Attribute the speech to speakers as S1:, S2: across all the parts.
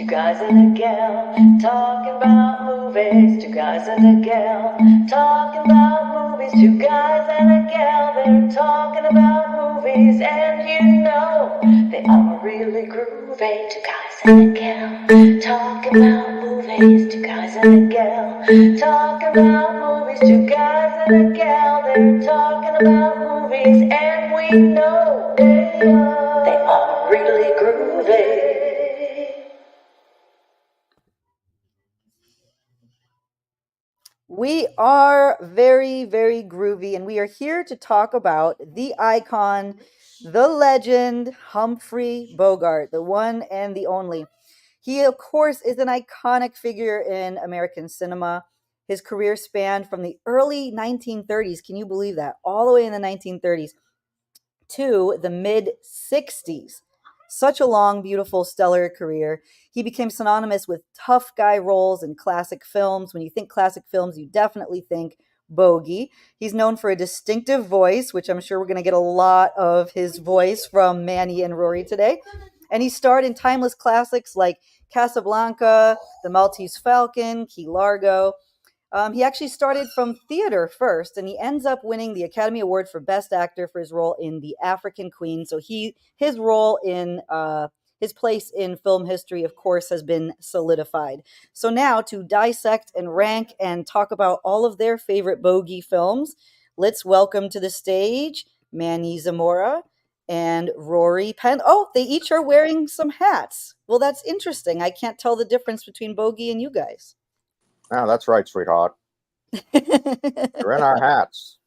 S1: two guys and a gal, talking about movies, two guys and a gal, talking about movies, two guys and a gal, they're talking about movies, and you know, they are really groovy, two guys and a gal, talking about movies, two guys and a gal, talking about movies, two guys and a gal, they're talking about movies, and we know they are really groovy.
S2: We are very, very groovy, and we are here to talk about the icon, the legend, Humphrey Bogart, the one and the only. He, of course, is an iconic figure in American cinema. His career spanned from the early 1930s, can you believe that? All the way in the 1930s to the mid 60s. Such a long, beautiful, stellar career. He became synonymous with tough guy roles in classic films. When you think classic films, you definitely think Bogey. He's known for a distinctive voice, which I'm sure we're going to get a lot of his voice from Manny and Rory today. And he starred in timeless classics like Casablanca, The Maltese Falcon, Key Largo. He actually started from theater first, and he ends up winning the Academy Award for Best Actor for his role in The African Queen. So his role in his place in film history, of course, has been solidified. So now to dissect and rank and talk about all of their favorite Bogey films, let's welcome to the stage Manny Zamora and Rory Penn. Oh, they each are wearing some hats. Well, that's interesting. I can't tell the difference between Bogey and you guys.
S3: Yeah, that's right, sweetheart. We're in our hats.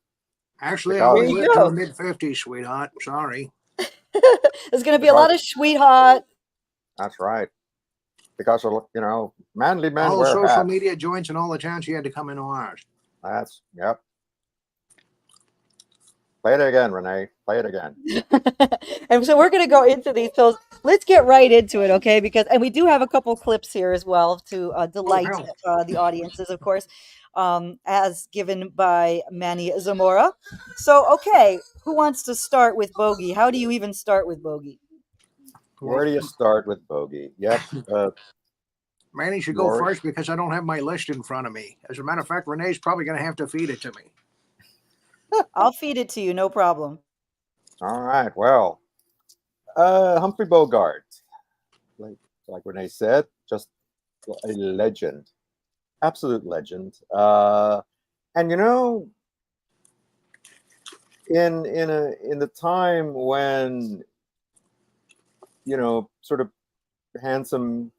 S4: Actually, I
S3: Because
S4: only
S2: There you
S4: lived to
S2: go.
S4: the mid-50s, sweetheart. Sorry.
S2: There's going to be a lot of sweetheart.
S3: that's right. Because manly men
S4: All the
S3: wear
S4: social
S3: hats.
S4: media joints in all the towns, you had to come into ours.
S3: Yep. Play it again, Renee. Play it again.
S2: And so we're going to go into these films. Let's get right into it, okay? And we do have a couple clips here as well to delight
S4: hell.
S2: the audiences, of course, as given by Manny Zamora. So, okay, who wants to start with Bogey? How do you even start with Bogey?
S3: Where do you start with Bogey? Yep.
S4: Manny should go
S3: Rory?
S4: first because I don't have my list in front of me. As a matter of fact, Renee's probably going to have to feed it to me.
S2: I'll feed it to you, no problem.
S3: All right. Well, Humphrey Bogart, like Renee said, just a legend, absolute legend. And in the time when sort of handsome.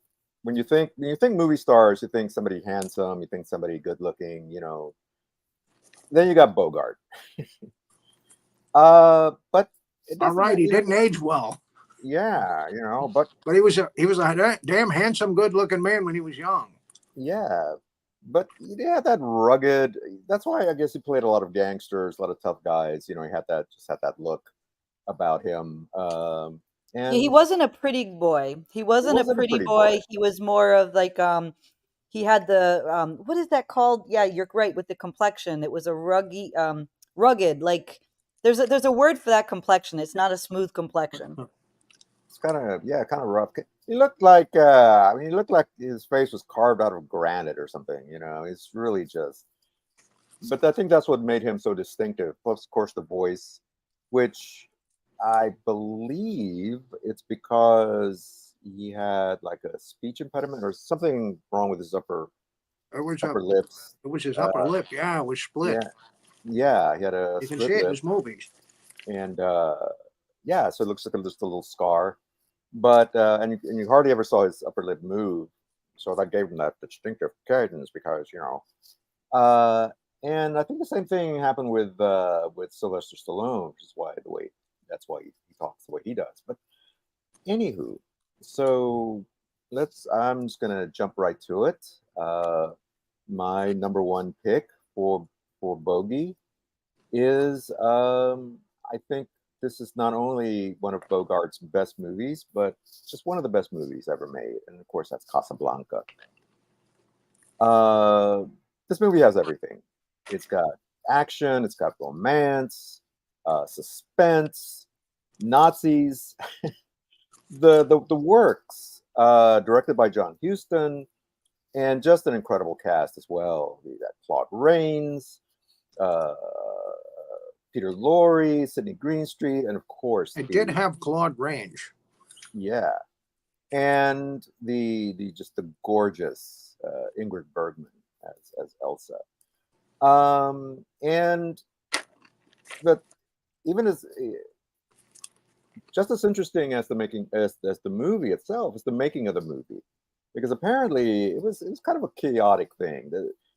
S3: When you think movie stars, you think somebody handsome, you think somebody good looking, Then you got Bogart. But
S4: All right, he didn't age well.
S3: Yeah, but
S4: he was a damn handsome, good-looking man when he was young.
S3: Yeah, but he had that rugged. That's why I guess he played a lot of gangsters, a lot of tough guys. He had that look about him. And
S2: He wasn't a pretty boy. He wasn't a pretty boy. He was more of like he had the what is that called? Yeah, you're right with the complexion. It was a rugged like there's a word for that complexion. It's not a smooth complexion.
S3: It's kind of rough. He looked like he looked like his face was carved out of granite or something. It's really just. But I think that's what made him so distinctive. Plus, of course, the voice, which I believe it's because he had like a speech impediment or something wrong with his upper lips.
S4: It was his upper lip. Yeah, it was split.
S3: Yeah, he had a.
S4: You can see it in his movies.
S3: And so it looks like just a little scar, but and you hardly ever saw his upper lip move, so that gave him that distinctive cadence because and I think the same thing happened with Sylvester Stallone, which is why that's why he talks the way he does. But anywho, so I'm just gonna jump right to it. My number one pick for Bogey is I think this is not only one of Bogart's best movies, but just one of the best movies ever made, and of course that's Casablanca. This movie has everything. It's got action, it's got romance, suspense, Nazis, the works. directed by John Huston, and just an incredible cast as well. You got Claude Rains, uh, Peter Lorre, Sidney Greenstreet, and of course
S4: It did have Claude Range.
S3: yeah, and the just the gorgeous Ingrid Bergman as Elsa. And but even as just as interesting as the making as the movie itself is the making of the movie, because apparently it was kind of a chaotic thing.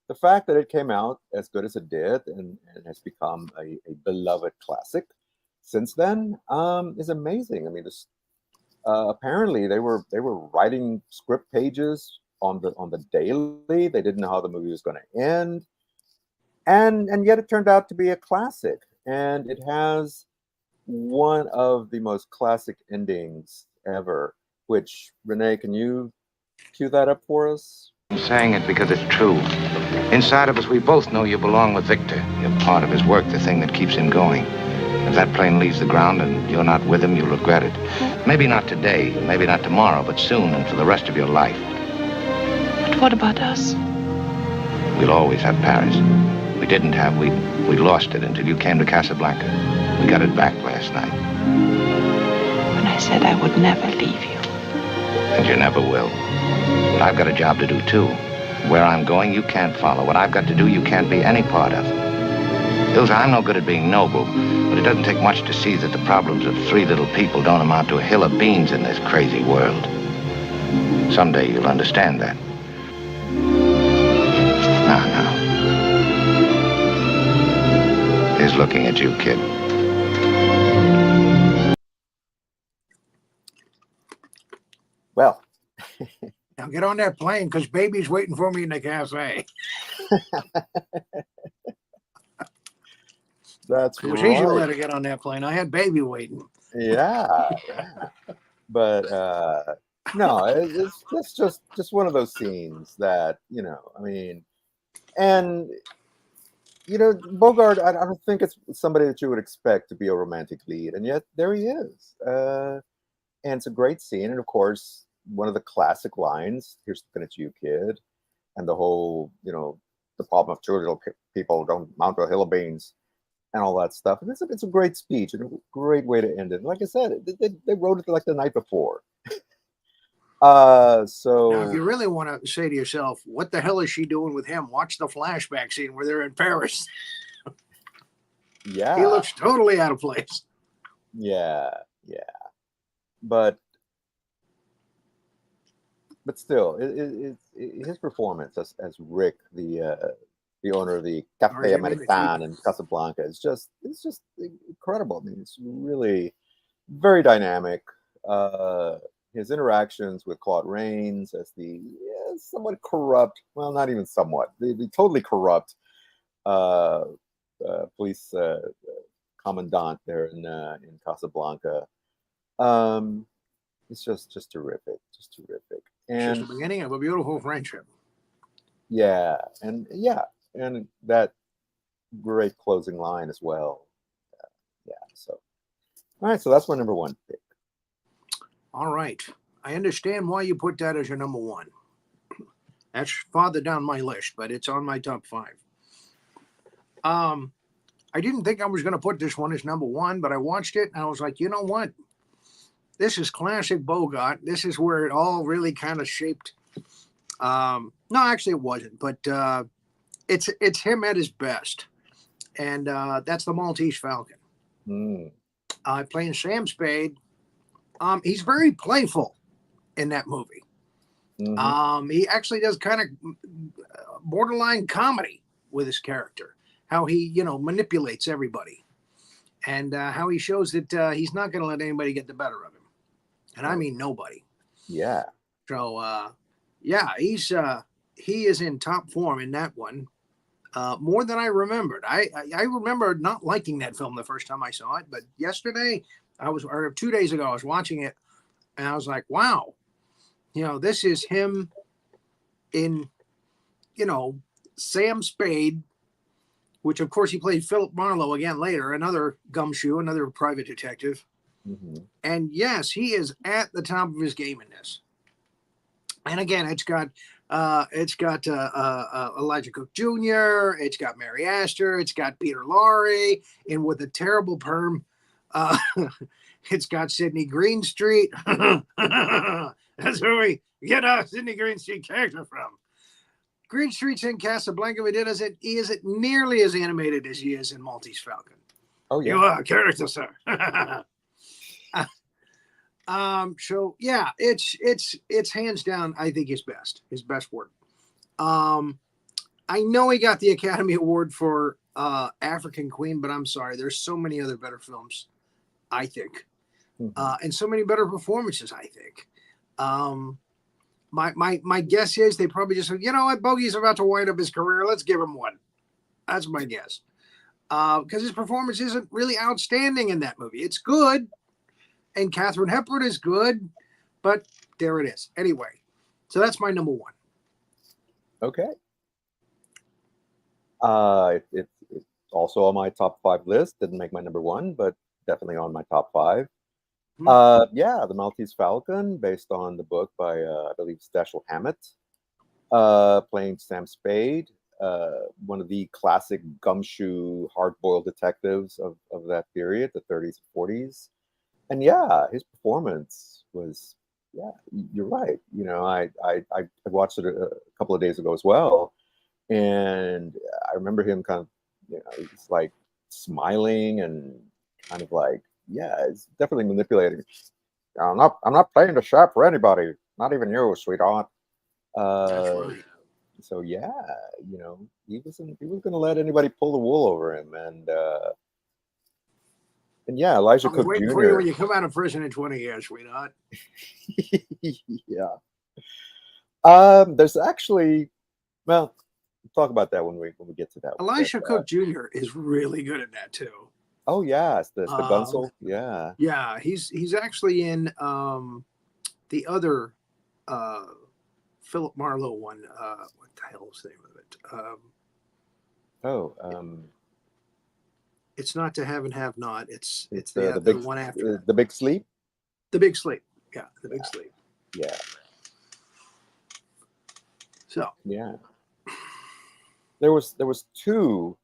S3: The fact that it came out as good as it did and has become a beloved classic since then is amazing. I mean, this apparently they were writing script pages on the daily. They didn't know how the movie was going to end, and yet it turned out to be a classic, and it has one of the most classic endings ever. Which, Renee, can you cue that up for us?
S5: I'm saying it because it's true. Inside of us, we both know you belong with Victor. You're part of his work, the thing that keeps him going. If that plane leaves the ground and you're not with him, you'll regret it. Maybe not today, maybe not tomorrow, but soon and for the rest of your life.
S6: But what about us?
S5: We'll always have Paris. We didn't have, we lost it until you came to Casablanca. We got it back last night.
S6: When I said I would never leave you.
S5: And you never will. But I've got a job to do, too. Where I'm going, you can't follow. What I've got to do, you can't be any part of. Ilsa, I'm no good at being noble, but it doesn't take much to see that the problems of three little people don't amount to a hill of beans in this crazy world. Someday you'll understand that. Now. Here's looking at you, kid.
S3: Well,
S4: Now get on that plane because baby's waiting for me in the cafe.
S3: that's
S4: It was
S3: right.
S4: easy to let her get on that plane. I had baby waiting.
S3: Yeah. But no, it's just one of those scenes that, I mean, and Bogart, I don't think it's somebody that you would expect to be a romantic lead, and yet there he is. And it's a great scene, and of course, one of the classic lines, "Here's looking at you, kid," and the whole, the problem of two little people don't mount to a hill of beans, and all that stuff. And it's a great speech and a great way to end it. Like I said, they wrote it like the night before. So
S4: Now, if you really want to say to yourself, what the hell is she doing with him? Watch the flashback scene where they're in Paris.
S3: yeah,
S4: He looks totally out of place.
S3: yeah, but still, his performance as Rick, the owner of the Café American in Casablanca, it's just incredible. I mean, it's really very dynamic. His interactions with Claude Rains as the somewhat corrupt, well, not even somewhat, the totally corrupt police commandant there in Casablanca. It's just terrific,
S4: It's
S3: and
S4: just the beginning of a beautiful friendship.
S3: and that great closing line as well. So all right, so that's my number one pick.
S4: All right. I understand why you put that as your number one. That's farther down my list, but it's on my top 5. I didn't think I was going to put this one as number 1, but I watched it and I was like, you know what? This is classic Bogart. This is where it all really kind of shaped. No, actually it wasn't, but it's him at his best. And that's the Maltese Falcon. Playing Sam Spade. He's very playful in that movie. He actually does kind of borderline comedy with his character, how he, manipulates everybody, and how he shows that he's not going to let anybody get the better of him, and I mean nobody.
S3: Yeah.
S4: So, he is in top form in that one, more than I remembered. I remember not liking that film the first time I saw it, but yesterday. 2 days ago, I was watching it and I was like, wow, this is him in, Sam Spade, which of course he played Philip Marlowe again later, another gumshoe, another private detective. And yes, he is at the top of his game in this. And again, it's got Elijah Cook Jr. It's got Mary Astor. It's got Peter Lorre, and with a terrible perm. Uh, it's got Sidney Greenstreet. That's where we get our Sidney Greenstreet character from. Greenstreet's in Casablanca, but he isn't nearly as animated as he is in Maltese Falcon.
S3: Oh yeah.
S4: You are a character, sir. So yeah, it's hands down, I think his best work. I know he got the Academy Award for African Queen, but I'm sorry, there's so many other better films, I think, and so many better performances, I think. My guess is they probably just said, you know what, Bogey's about to wind up his career, let's give him one. That's my guess. Because his performance isn't really outstanding in that movie. It's good, and Katharine Hepburn is good, but there it is. Anyway, so that's my number one.
S3: Okay. It's also on my top 5 list. Didn't make my number 1, but definitely on my top 5. Yeah, The Maltese Falcon, based on the book by I believe it's Dashiell Hammett, playing Sam Spade, one of the classic gumshoe, hard-boiled detectives of that period, the 30s and 40s. And yeah, his performance was, yeah, you're right. You know, I watched it a couple of days ago as well, and I remember him kind of, you know, he's like smiling and kind of like, yeah, it's definitely manipulating. I'm not playing the sharp for anybody, not even you, sweetheart.
S4: That's
S3: Uh,
S4: right.
S3: so yeah, you know, he wasn't going to let anybody pull the wool over him, and yeah, Elijah
S4: I'll be
S3: Cook
S4: waiting for you
S3: Jr.
S4: when you come out of prison in 20 years, sweetheart.
S3: Yeah. There's actually, well, we'll talk about that when we get to that one.
S4: Elisha
S3: But,
S4: Cook Jr. is really good at that too.
S3: oh yeah, it's the Gunsel. Yeah.
S4: Yeah, he's actually in the other Philip Marlowe one. What the hell is the name of it?
S3: Oh,
S4: It's Not to Have and Have Not. It's
S3: the
S4: the
S3: big
S4: one after that.
S3: the Big Sleep.
S4: The Big Sleep. Yeah, The Big Sleep.
S3: Yeah.
S4: So
S3: Yeah. There was two,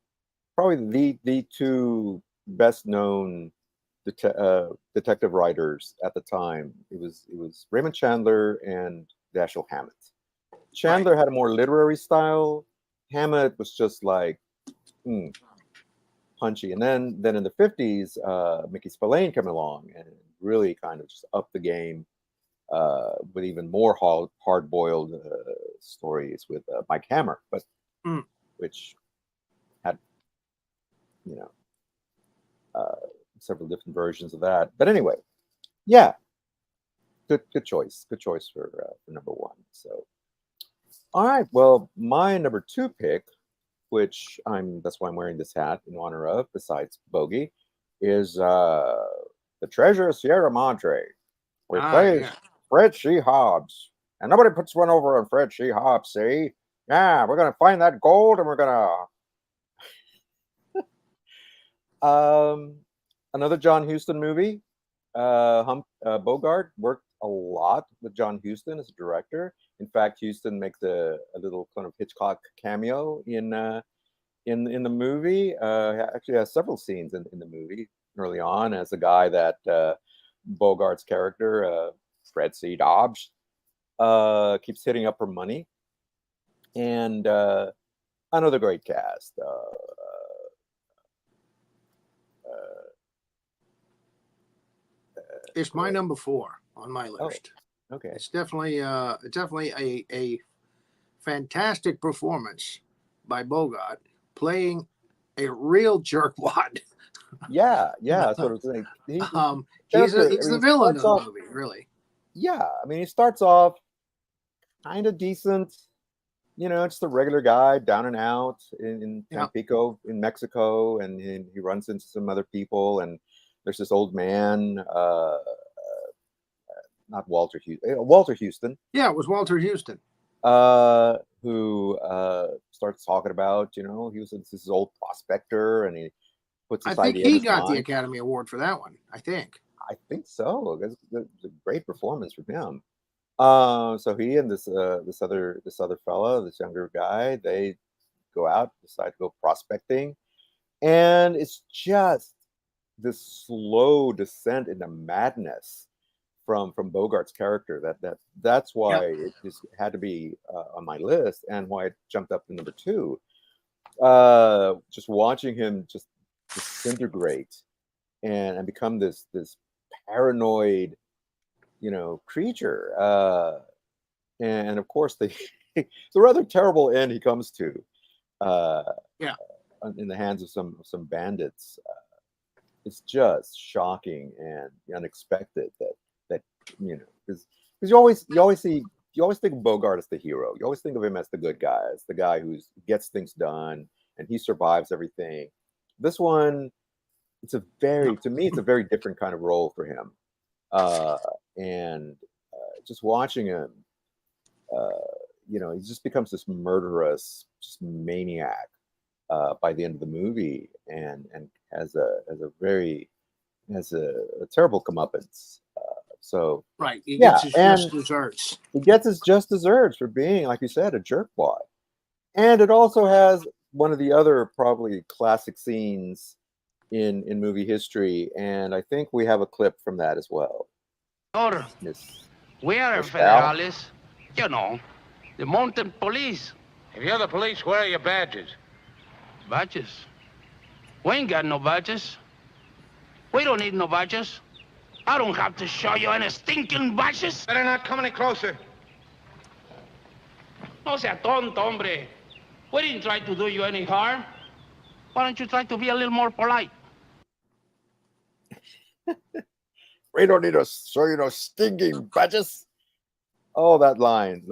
S3: probably the two best known detective writers at the time. It was Raymond Chandler and Dashiell Hammett. Chandler had a more literary style. Hammett was just like punchy. And then in the 50s, Mickey Spillane came along and really kind of just upped the game with even more hard-boiled stories with Mike Hammer, but which had, you know, several different versions of that. But anyway, yeah, good choice for number 1. So, all right, well, my number 2 pick, which that's why I'm wearing this hat in honor of, besides Bogey, is The Treasure of Sierra Madre, which plays Fred C. Hobbs. And nobody puts one over on Fred C. Hobbs, see? Yeah, we're going to find that gold and we're going to... Another John Huston movie. Bogart worked a lot with John Huston as a director. In fact, Huston makes a little kind of Hitchcock cameo in the movie. Actually has several scenes in the movie early on as a guy that Bogart's character, Fred C. Dobbs, keeps hitting up for money. And another great cast.
S4: it's my number 4 on my list.
S3: Oh, okay.
S4: It's definitely a fantastic performance by Bogart playing a real jerkwad.
S3: Yeah, that's what I was saying.
S4: He's the villain of the movie, really.
S3: Yeah, I mean, he starts off kind of decent. You know, it's the regular guy, down and out in Tampico, in Mexico, and he runs into some other people, and there's this old man, not Walter Huston.
S4: Yeah, it was Walter Huston.
S3: Who starts talking about, you know, he was this old prospector, and he puts this idea. I think
S4: he got the Academy Award for that one. I think
S3: so. It's a great performance from him. So he and this other fella, this younger guy, they go out, decide to go prospecting, and it's just this slow descent into madness from Bogart's character. That's why
S4: Yep.
S3: it just had to be on my list, and why it jumped up to number two. Just watching him just disintegrate and become this paranoid, creature. And of course, the rather terrible end he comes to uh,
S4: Yeah.
S3: in the hands of some bandits. It's just shocking and unexpected that because you always think of Bogart as the hero. You always think of him as the good guy, as the guy who gets things done and he survives everything. This one, to me, it's a very different kind of role for him. Uh, and just watching him, uh, he just becomes this murderous, just maniac by the end of the movie, and has a terrible comeuppance. So
S4: Right. He
S3: yeah,
S4: gets his
S3: and
S4: just desserts.
S3: he gets his just desserts for being, like you said, a jerkwad. And it also has one of the other probably classic scenes in movie history, and I think we have a clip from that as well.
S7: Or
S3: Miss
S7: we are
S3: Miss Val?
S7: federales, you know, the mountain police.
S8: If you're the police, where are your badges?
S7: Badges. We ain't got no badges. We don't need no badges. I don't have to show you any stinking badges.
S8: Better not come any closer.
S7: No sea tonto, hombre. We didn't try to do you any harm. Why don't you try to be a little more polite?
S3: We don't need to show you no stinking badges. Oh, that line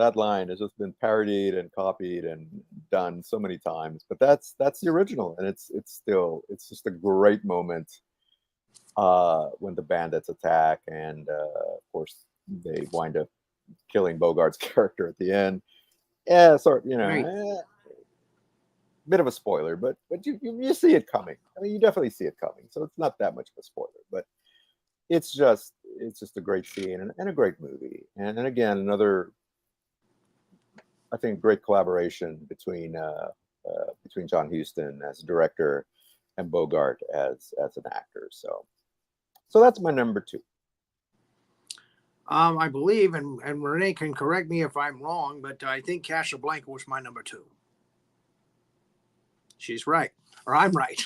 S3: has just been parodied and copied and done so many times. But that's the original, and it's just a great moment when the bandits attack, and of course they wind up killing Bogart's character at the end. Yeah,
S4: Right.
S3: bit of a spoiler, but you see it coming. I mean, you definitely see it coming, so it's not that much of a spoiler. But it's just a great scene and a great movie, and again another, I think, great collaboration between John Huston as a director and Bogart as an actor. So that's my number two.
S4: I believe, and Renee can correct me if I'm wrong, but I think Casablanca was my number two. She's right, or I'm right.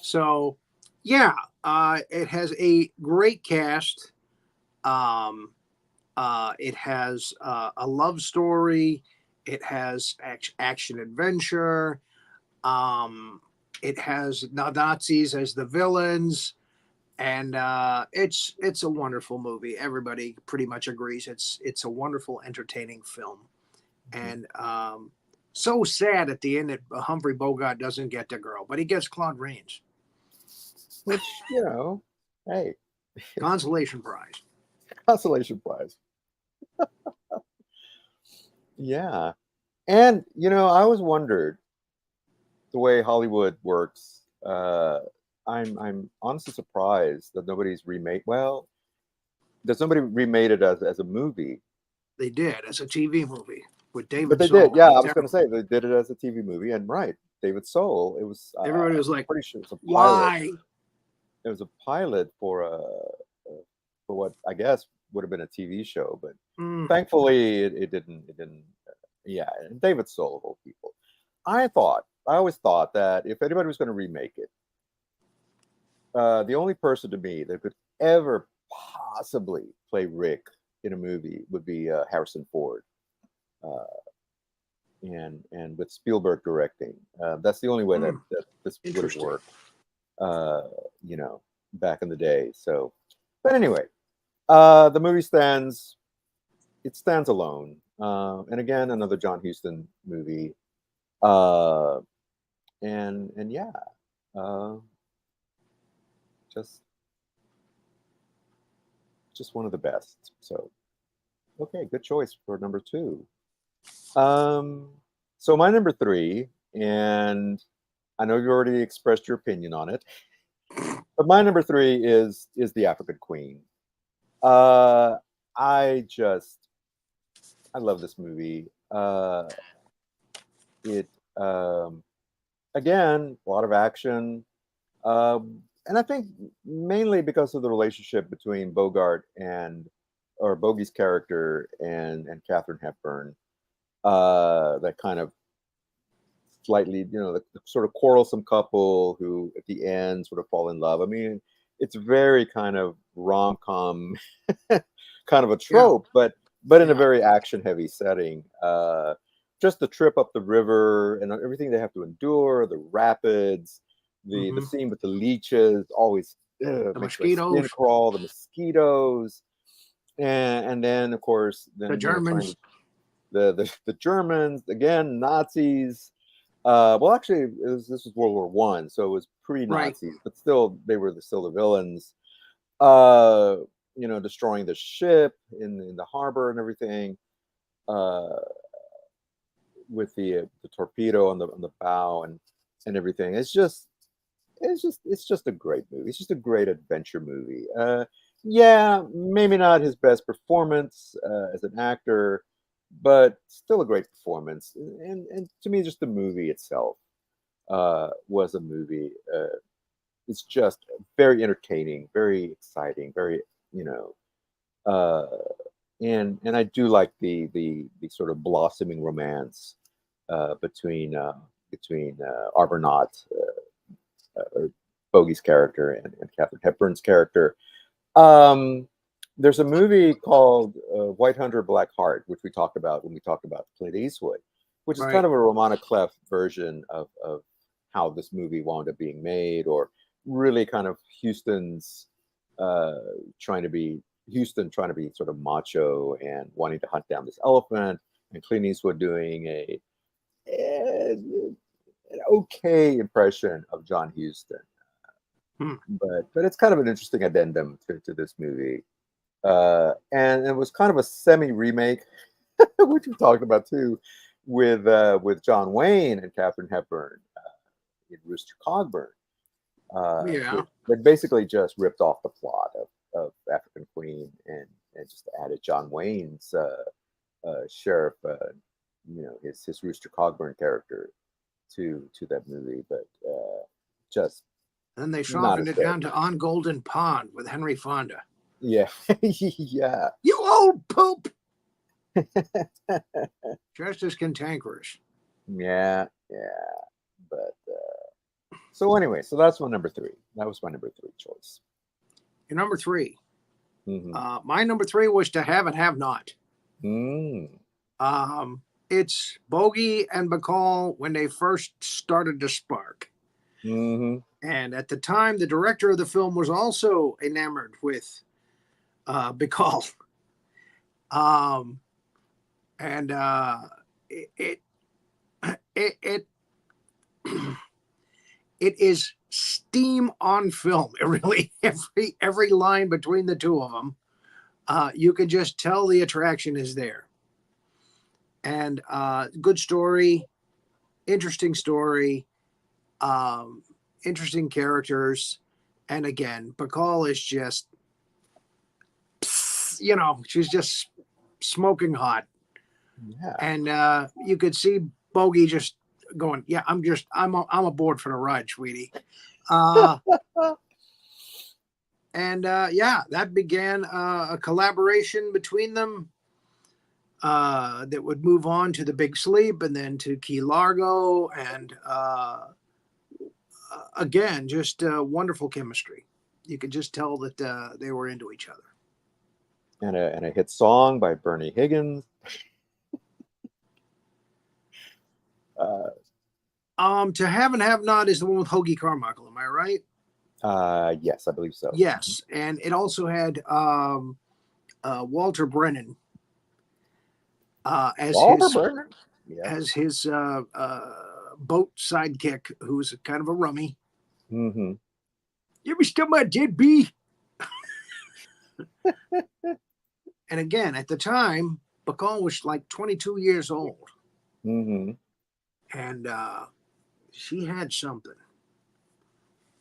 S4: So, yeah, it has a great cast. It has a love story. It has action adventure. It has Nazis as the villains. And it's a wonderful movie. Everybody pretty much agrees it's a wonderful, entertaining film. And so sad at the end that Humphrey Bogart doesn't get the girl, but he gets Claude Rains.
S3: Which, hey,
S4: Consolation prize.
S3: consolation prize. Yeah, and I always wondered the way Hollywood works. I'm honestly surprised that nobody's remade. Well, there's nobody remade it as a movie.
S4: They did as a TV movie with David.
S3: But they
S4: Soul.
S3: did. Yeah, I was going to say they did it as a TV movie, and right, David Soul. It was.
S4: Everybody was like,
S3: pretty sure it was a pilot.
S4: why?
S3: It was a pilot for what I guess would have been a TV show, but thankfully it didn't. Yeah, and David Soul of all people. I always thought that if anybody was going to remake it, the only person to me that could ever possibly play Rick in a movie would be Harrison Ford, and with Spielberg directing, that's the only way that this would have worked. Back in the day. So, but anyway, the movie stands alone. And again, another John Huston movie. And yeah, just one of the best. So, okay, good choice for number two. So my number three, and I know you already expressed your opinion on it, but my number three is The African Queen. Uh, I just I love this movie. It again a lot of action, and I think mainly because of the relationship between Bogart and or Bogey's character and Katharine Hepburn. That kind of slightly, the sort of quarrelsome couple who at the end sort of fall in love. I mean, it's very kind of rom-com kind of a
S4: Yeah.
S3: trope, but in a
S4: Yeah.
S3: very action-heavy setting. Just the trip up the river and everything they have to endure, the rapids, the
S4: Mhm.
S3: scene with the leeches always
S4: The
S3: makes my skin
S4: mosquitoes,
S3: crawl. The mosquitoes, and then of course
S4: the
S3: then trying to
S4: Germans.
S3: the Germans again, Nazis. Well, actually, this was World War One, so it was
S4: Right.
S3: pre-Nazis, but still, they were still the villains. Uh, destroying the ship in the harbor and everything, uh, with the torpedo on the bow and everything. It's just a great movie. It's just a great adventure movie. Yeah, maybe not his best performance as an actor, but still a great performance. And to me, just the movie itself was a movie. It's just very entertaining, very exciting, very you know, uh, and I do like the sort of blossoming romance between Arbernot, or Bogey's character, and Katharine Hepburn's character. Um, there's a movie called White Hunter Black Heart, which we talked about when we talked about Clint Eastwood, which is kind
S4: Right.
S3: of a Romana Clef version of how this movie wound up being made, or really kind of uh, trying to be Houston trying to be sort of macho and wanting to hunt down this elephant, and Clint Eastwood doing eh, an okay impression of John Huston,
S4: Hmm.
S3: but it's kind of an interesting addendum to this movie. And it was kind of a semi remake, which we talked about too, with John Wayne and Katharine Hepburn in Rooster Cogburn,
S4: Yeah.
S3: that basically just ripped off the plot of African Queen and just added John Wayne's sheriff, his Rooster Cogburn character to that movie, but just
S4: Then they
S3: not
S4: softened
S3: as
S4: it
S3: good.
S4: down to On Golden Pond with Henry Fonda.
S3: Yeah, yeah.
S4: You old poop! Just as cantankerous.
S3: Yeah, yeah. But so anyway, so that's my number three. That was my number three choice.
S4: Your number three.
S3: Hmm.
S4: My number three was To Have and Have Not.
S3: Mm.
S4: It's Bogey and Bacall when they first started to spark.
S3: Hmm.
S4: And at the time, the director of the film was also enamored with Bacall. Um, and it, it, it it is steam on film. It really every line between the two of them, you can just tell the attraction is there. And good story, interesting story, interesting characters, and again, Bacall is just, she's just smoking hot,
S3: Yeah.
S4: and you could see Bogey just going, "Yeah, I'm aboard for the ride, sweetie." Uh, and yeah, that began a collaboration between them that would move on to The Big Sleep and then to Key Largo, and again, just wonderful chemistry. You could just tell that they were into each other.
S3: And a hit song by Bernie Higgins.
S4: To Have and Have Not is the one with Hoagie Carmichael. Am I right?
S3: Yes, I believe so.
S4: Yes, and it also had Walter Brennan as
S3: Walter
S4: his
S3: Brennan. Yeah.
S4: as his boat sidekick, who's kind of a rummy.
S3: Hmm.
S4: You ever still my deadbeat? And again, at the time, Bacall was like 22 years old,
S3: Hmm.
S4: and she had something.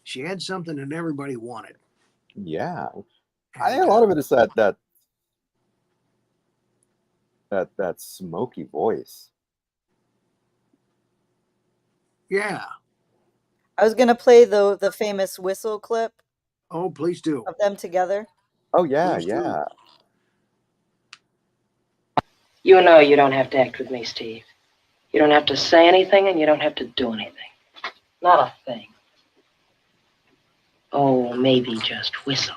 S4: She had something that everybody wanted.
S3: Yeah. I think a lot of it is that smoky voice.
S4: Yeah.
S2: I was gonna play the famous whistle clip
S4: Oh, please do.
S2: of them together.
S3: Oh yeah,
S4: Please do.
S3: yeah.
S6: You know you don't have to act with me, Steve. You don't have to say anything and you don't have to do anything. Not a thing. Oh, maybe just whistle.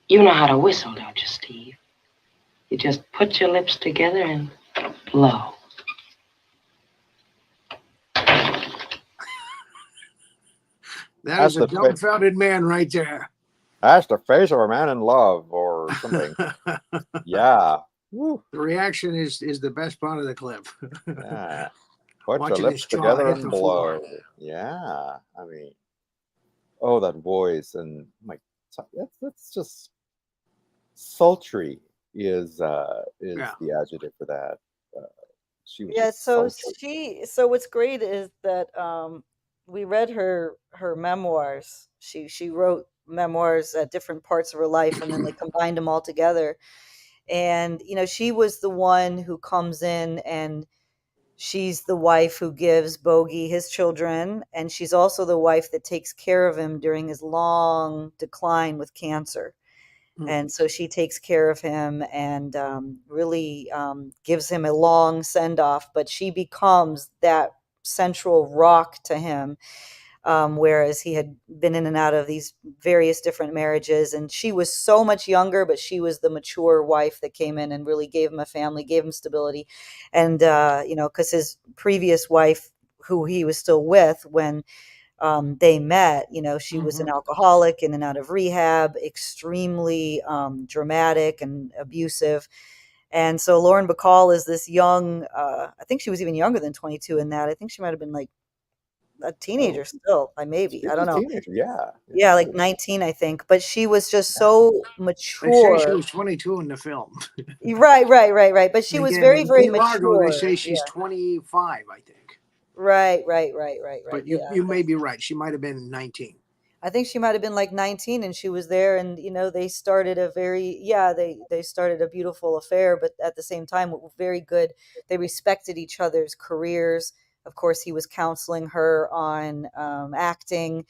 S6: You know how to whistle, don't you, Steve? You just put your lips together and blow.
S4: That is a dumbfounded man right there.
S3: That's the face of a man in love, or something. Yeah. Woo.
S4: The reaction is the best part of the clip.
S3: Yeah. Put your
S4: Watching
S3: lips
S4: his jaw
S3: together
S4: hit
S3: and
S4: the
S3: blow.
S4: floor.
S3: Yeah. I mean, oh, that voice and that's just sultry is the adjective for that. She was
S2: Yeah,
S3: just
S2: so
S3: sultry.
S2: so what's great is that we read her memoirs. She wrote memoirs at different parts of her life and then they combined them all together. And she was the one who comes in and she's the wife who gives Bogey his children, and she's also the wife that takes care of him during his long decline with cancer. And so she takes care of him and really gives him a long send off, but she becomes that central rock to him. Whereas he had been in and out of these various different marriages, and she was so much younger, but she was the mature wife that came in and really gave him a family, gave him stability. And, because his previous wife, who he was still with when they met, she was an alcoholic in and out of rehab, extremely dramatic and abusive. And so Lauren Bacall is this young, I think she was even younger than 22 in that. I think she might have been like a teenager still. I
S3: She
S2: I
S3: was
S2: don't
S3: a
S2: know.
S3: teenager, yeah.
S2: Yeah, like 19, I think. But she was just so
S4: They say she
S2: mature.
S4: was 22 in the film.
S2: Right. But she was
S4: Again,
S2: very,
S4: in
S2: very
S4: Key Largo, they
S2: mature.
S4: say she's
S2: Yeah.
S4: 25, I think.
S2: Right.
S4: But
S2: Yeah.
S4: you may be right. She might have been 19.
S2: I think she might have been like 19 and she was there, and they started they started a beautiful affair, but at the same time very good. They respected each other's careers. Of course, he was counseling her on acting,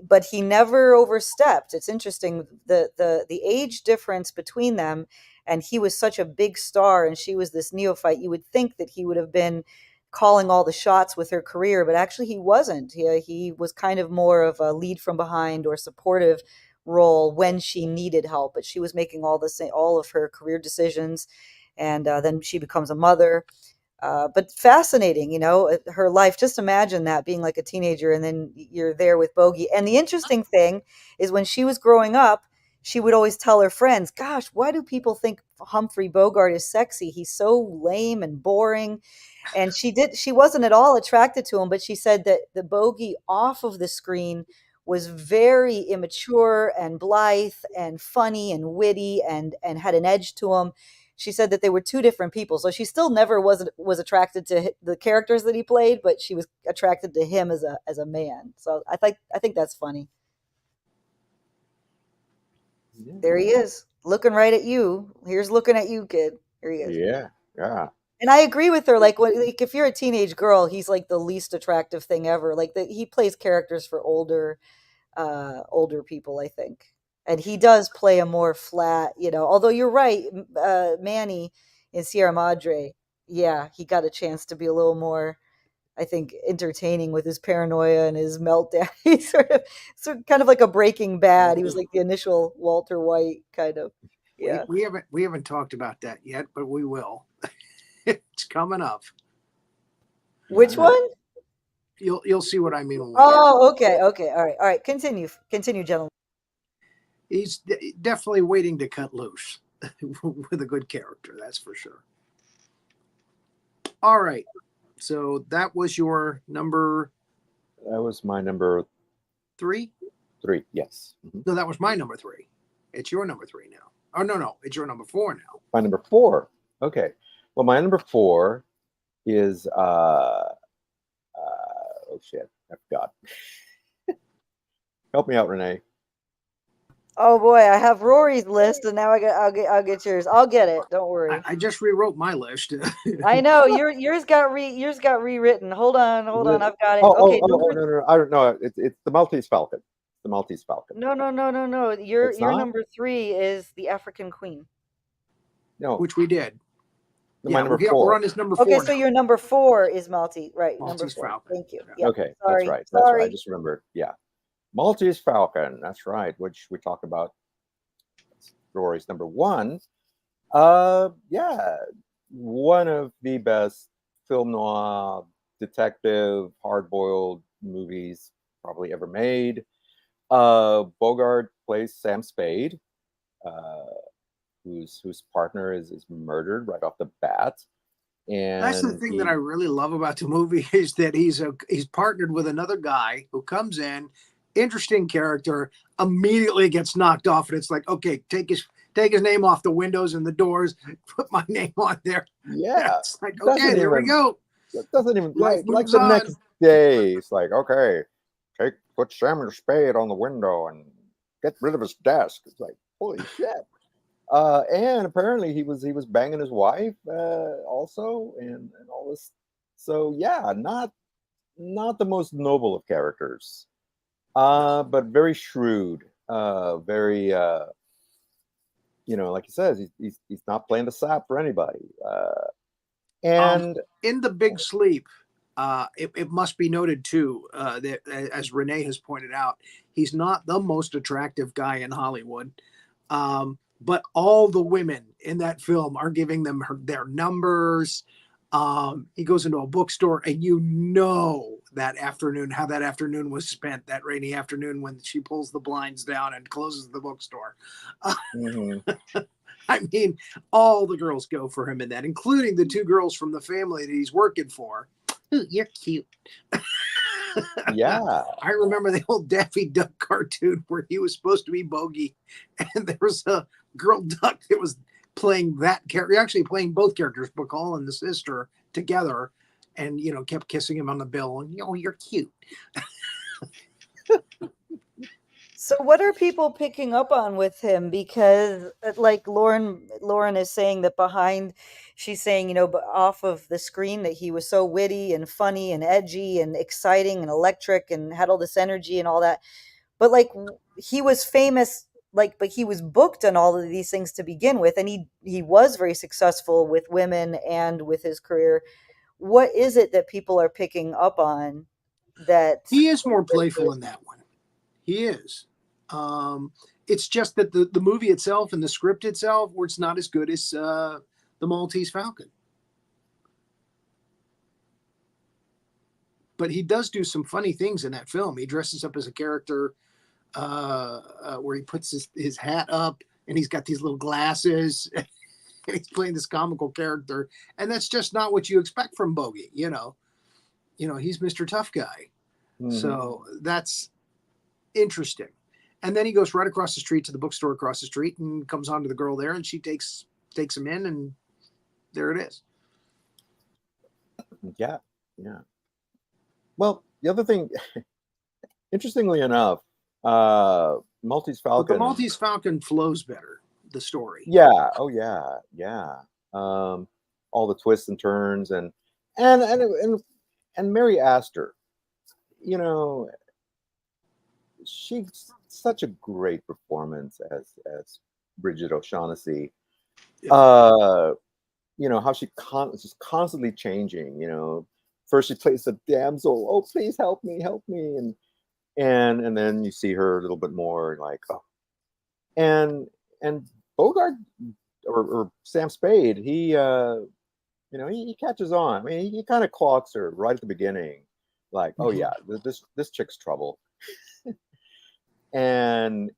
S2: but he never overstepped. It's interesting, the age difference between them, and he was such a big star and she was this neophyte. You would think that he would have been calling all the shots with her career, but actually he wasn't. He was kind of more of a lead from behind or supportive role when she needed help, but she was making all of her career decisions. And then she becomes a mother. But fascinating, her life. Just imagine that, being like a teenager and then you're there with Bogey. And the interesting thing is when she was growing up, she would always tell her friends, gosh, why do people think Humphrey Bogart is sexy? He's so lame and boring. And she wasn't at all attracted to him, but she said that the Bogey off of the screen was very immature and blithe and funny and witty and had an edge to him. She said that they were two different people. So she still never was attracted to the characters that he played, but she was attracted to him as a man. So I think that's funny.
S3: Yeah.
S2: There he is, looking right at you. Here's looking at you, kid. Here he is.
S3: Yeah.
S2: And I agree with her. Like if you're a teenage girl, he's like the least attractive thing ever. He plays characters for older people, I think. And he does play a more flat, although you're right, Manny in Sierra Madre, yeah, he got a chance to be a little more, I think, entertaining with his paranoia and his meltdown. He's kind of like a Breaking Bad. He was like the initial Walter White kind of. Yeah.
S4: We haven't talked about that yet, but we will. It's coming up.
S2: Which one?
S4: You'll see what I mean when we
S2: Oh, okay. All right. Continue, gentlemen.
S4: He's definitely waiting to cut loose with a good character, that's for sure. All right. So that was your number.
S3: That was my number
S4: 3?
S3: 3, yes. Mm-hmm.
S4: No, that was my number 3. It's your number 3 now. Oh, no. It's your number 4 now.
S3: My number 4. Okay. Well, my number 4 is oh shit, I forgot. Help me out, Renee.
S2: Oh boy, I have Rory's list, and now I'll get yours. I'll get it. Don't worry.
S4: I just rewrote my list.
S2: I know yours got rewritten. Hold on, I've got it.
S3: Oh,
S2: Okay,
S3: no, no. I don't know. It's the Maltese Falcon. The Maltese Falcon.
S2: no. Your
S3: It's not?
S2: number 3 is the African Queen.
S3: No,
S4: Which we did.
S3: my number
S4: we're
S3: 4.
S4: on his number 4
S2: Okay, so
S4: now.
S2: your number 4 is Maltese, right? Number
S4: Maltese
S2: 4.
S4: Falcon.
S2: Thank you.
S4: Yeah.
S2: Yeah.
S3: Okay,
S2: Sorry.
S3: that's right. That's
S2: Sorry.
S3: right. I just remembered. Yeah, Maltese Falcon. That's right. Which we talked about. Rory's number 1. Yeah, one of the best film noir detective hard-boiled movies probably ever made. Bogart plays Sam Spade, whose partner is murdered right off the bat. And
S4: That's the thing that I really love about the movie is that he's partnered with another guy who comes in, interesting character, immediately gets knocked off, and it's like, okay, take his name off the windows and the doors, put my name on there.
S3: Yeah,
S4: It's like, okay, there we go.
S3: It doesn't even
S4: Life
S3: like
S4: moves
S3: the
S4: on.
S3: next day. It's like, okay, put Samuel Spade on the window and get rid of his desk. It's like, holy shit. And apparently he was banging his wife also, and all this. So yeah, not the most noble of characters, but very shrewd. Very like he says, he's not playing the sap for anybody. And
S4: in The Big Sleep, it must be noted too that, as Renee has pointed out, he's not the most attractive guy in Hollywood. But all the women in that film are giving them their numbers. He goes into a bookstore, and that afternoon, how that afternoon was spent, that rainy afternoon when she pulls the blinds down and closes the bookstore. I mean, all the girls go for him in that, including the 2 girls from the family that he's working for. Ooh, you're cute.
S3: yeah,
S4: I remember the old Daffy Duck cartoon where he was supposed to be Bogey, and there was a girl duck that was playing that character, actually playing both characters, Bacall and the sister, together, and kept kissing him on the bill, and you're cute.
S2: So what are people picking up on with him? Because like Lauren is saying that she's saying, off of the screen that he was so witty and funny and edgy and exciting and electric and had all this energy and all that. But like he was famous, but he was booked on all of these things to begin with, and he was very successful with women and with his career. What is it that people are picking up on that
S4: He is more playful in that one? He is. It's just that the movie itself and the script itself, where it's not as good as the Maltese Falcon. But he does do some funny things in that film. He dresses up as a character where he puts his hat up, and he's got these little glasses, and he's playing this comical character. And that's just not what you expect from Bogey. He's Mr. Tough Guy. Mm-hmm. So that's interesting. And then he goes right across the street to the bookstore across the street and comes on to the girl there, and she takes him in, and there it is.
S3: Yeah. Well, the other thing, interestingly enough, Maltese Falcon.
S4: But the Maltese Falcon flows better, the story.
S3: Yeah. Oh yeah. All the twists and turns and Mary Astor, she's such a great performance as Bridget O'Shaughnessy. Yeah. How she's constantly changing. First she plays the damsel, oh please help me, and then you see her a little bit more like, oh, and Bogart or Sam Spade, he catches on. I mean, he kind of clocks her right at the beginning, like, oh yeah, this chick's trouble. and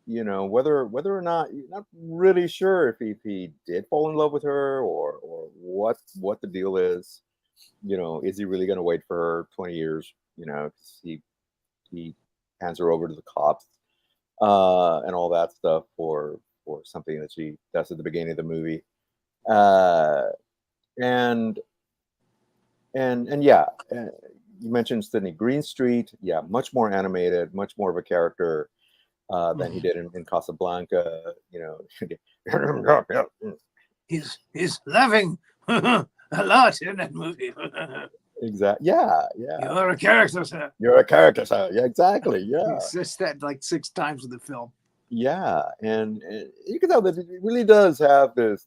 S3: whether or not, you're not really sure if he did fall in love with her or what the deal is. Is he really going to wait for her 20 years? He hands her over to the cops and all that stuff for something that she does at the beginning of the movie. And yeah, you mentioned Sydney Greenstreet. Yeah, much more animated, much more of a character than he did in Casablanca. You know,
S4: He's laughing a lot in that movie.
S3: exactly. Yeah, yeah.
S4: You're a character, sir.
S3: You're a character, sir. Yeah, exactly.
S4: He
S3: Yeah,
S4: says that like 6 times in the film.
S3: yeah, and you can tell that he really does have this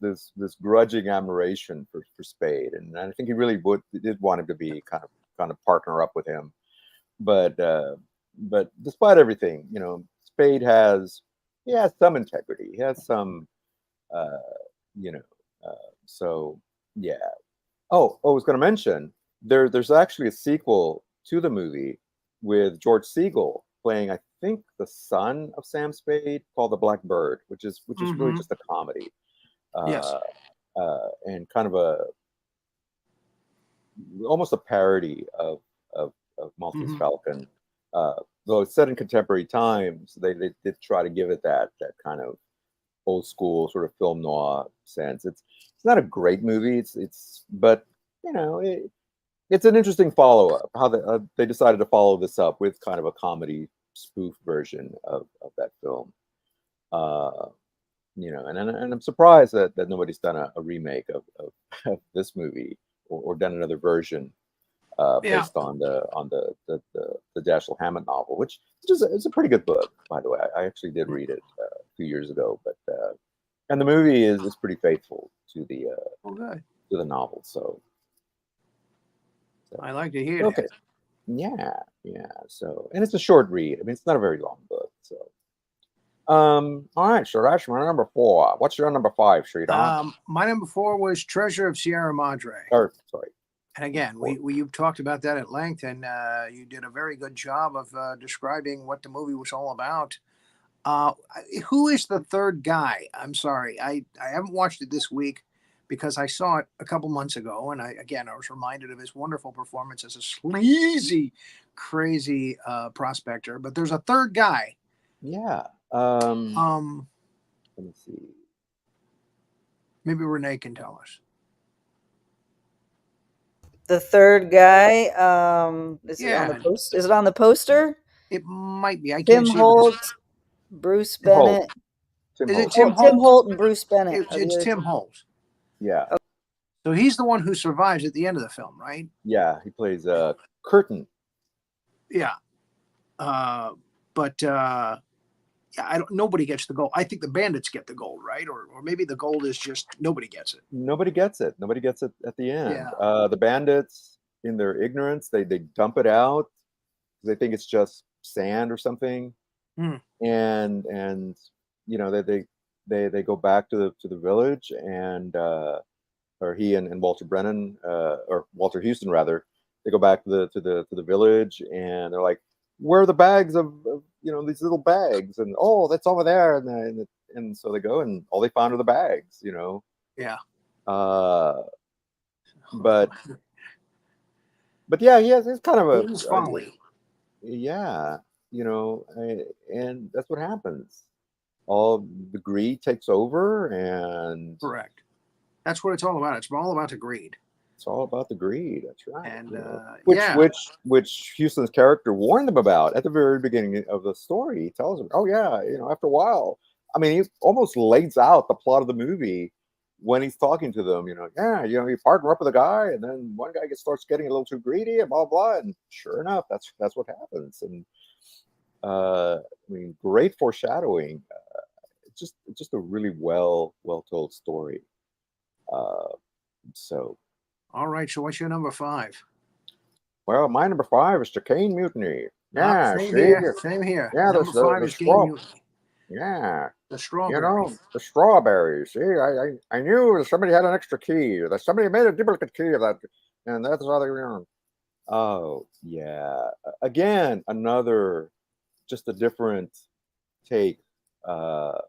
S3: grudging admiration for Spade, and I think he really did want him to be kind of partner up with him, but despite everything, you know, Spade he has some integrity, he has some, uh, you know, so yeah. I was going to mention there's actually a sequel to the movie with George Segal playing, I think, the son of Sam Spade, called The Black Bird, which is really just a comedy,
S4: Yes.
S3: and kind of almost a parody of Maltese Falcon. Though it's set in contemporary times, they did try to give it that kind of old school sort of film noir sense. It's not a great movie. But you know, it's an interesting follow up. How they decided to follow this up with kind of a comedy spoof version of that film. You know, and I'm surprised that nobody's done a remake of this movie, or done another version based on the Dashiell Hammett novel, which is it's a pretty good book, by the way. I actually did read it a few years ago, but and the movie is pretty faithful to the novel. So
S4: I like to hear
S3: okay,
S4: that.
S3: yeah. So, and it's a short read. I mean, it's not a very long book. So, all right. So that's my number 4. What's your number 5, Sridhar?
S4: My number 4 was Treasure of Sierra Madre.
S3: Or sorry.
S4: And again, you've talked about that at length, and you did a very good job of describing what the movie was all about. Who is the third guy? I'm sorry, I haven't watched it this week because I saw it a couple months ago, and I was reminded of his wonderful performance as a sleazy, crazy prospector. But there's a third guy.
S3: Yeah. Let me see.
S4: Maybe Renee can tell us.
S2: The third guy, is it on the poster?
S4: It might be. I
S2: Tim
S4: can't see
S2: Holt, Bruce Bennett.
S4: Is it
S2: Tim Holt and Bruce Bennett?
S4: It's Tim Holt.
S3: Yeah.
S4: So he's the one who survives at the end of the film, right?
S3: Yeah, he plays Curtin.
S4: Yeah. Nobody gets the gold. I think the bandits get the gold, right? Or maybe the gold is just nobody gets it.
S3: Nobody gets it. Nobody gets it at the end.
S4: Yeah.
S3: The bandits, in their ignorance, they dump it out. They think it's just sand or something. And you know, they go back to the village, and or he and Walter Brennan, or Walter Houston rather, they go back to the village, and they're like, where are the bags of you know, these little bags? And that's over there, and so they go, and all they found are the bags, you know.
S4: Yeah.
S3: But yeah, it's kind of
S4: It was folly.
S3: Yeah, you know, and that's what happens. All the greed takes over, and
S4: Correct. That's what it's all about. It's all about the greed.
S3: it's all about the greed. That's right.
S4: And
S3: you know.
S4: yeah.
S3: Which Houston's character warned them about at the very beginning of the story. He tells them, "Oh yeah, you know, after a while." I mean, he almost lays out the plot of the movie when he's talking to them. You know, yeah, you know, you partner up with a guy, and then one guy starts getting a little too greedy, and blah blah. And sure enough, that's what happens. And I mean, great foreshadowing. It's just a really well told story. So.
S4: All right. So what's your number 5?
S3: Well, my number 5 is the Cane Mutiny. Yeah,
S4: same
S3: see?
S4: here.
S3: Yeah,
S4: Number 5 is Cane Mutiny.
S3: Yeah.
S4: The strawberry.
S3: You know, the strawberries. See, I knew that somebody had an extra key. That somebody made a duplicate key of that, and that's how they were. Oh yeah. Again, another, just a different take, or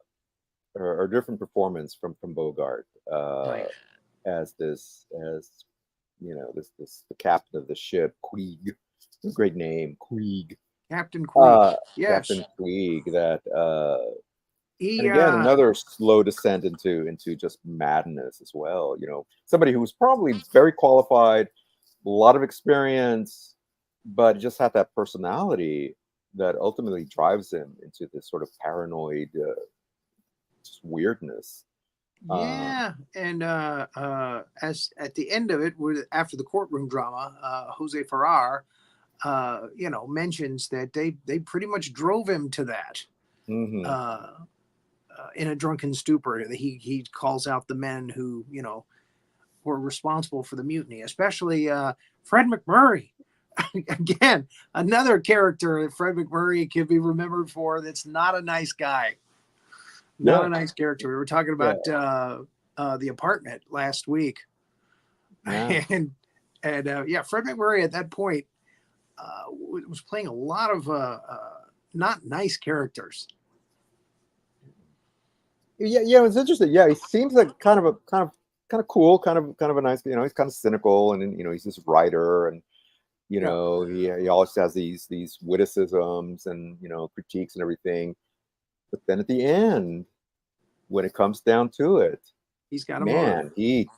S3: different performance from Bogart,
S4: Right.
S3: as you know, the captain of the ship, Queeg. Great name, Queeg.
S4: Captain Queeg. Yes.
S3: Captain Queeg. That
S4: He,
S3: and again, another slow descent into just madness as well. You know, somebody who was probably very qualified, a lot of experience, but just had that personality that ultimately drives him into this sort of paranoid just weirdness.
S4: Yeah, and as at the end of it, after the courtroom drama, Jose Ferrar, mentions that they pretty much drove him to that.
S3: Hmm.
S4: In a drunken stupor, he calls out the men who were responsible for the mutiny, especially Fred McMurray. Again, another character that Fred McMurray can be remembered for. That's not a nice guy. Not
S3: Yeah,
S4: a nice character. We were talking
S3: yeah,
S4: about The Apartment last week,
S3: yeah.
S4: and yeah, Fred McMurray at that point was playing a lot of not nice characters.
S3: Yeah, it's interesting. Yeah, he seems like kind of cool, kind of a nice. He's kind of cynical, and he's this writer, and
S4: Yeah,
S3: he always has these witticisms and critiques and everything. But then at the end, when it comes down to it,
S4: he's got a motive.
S3: man, he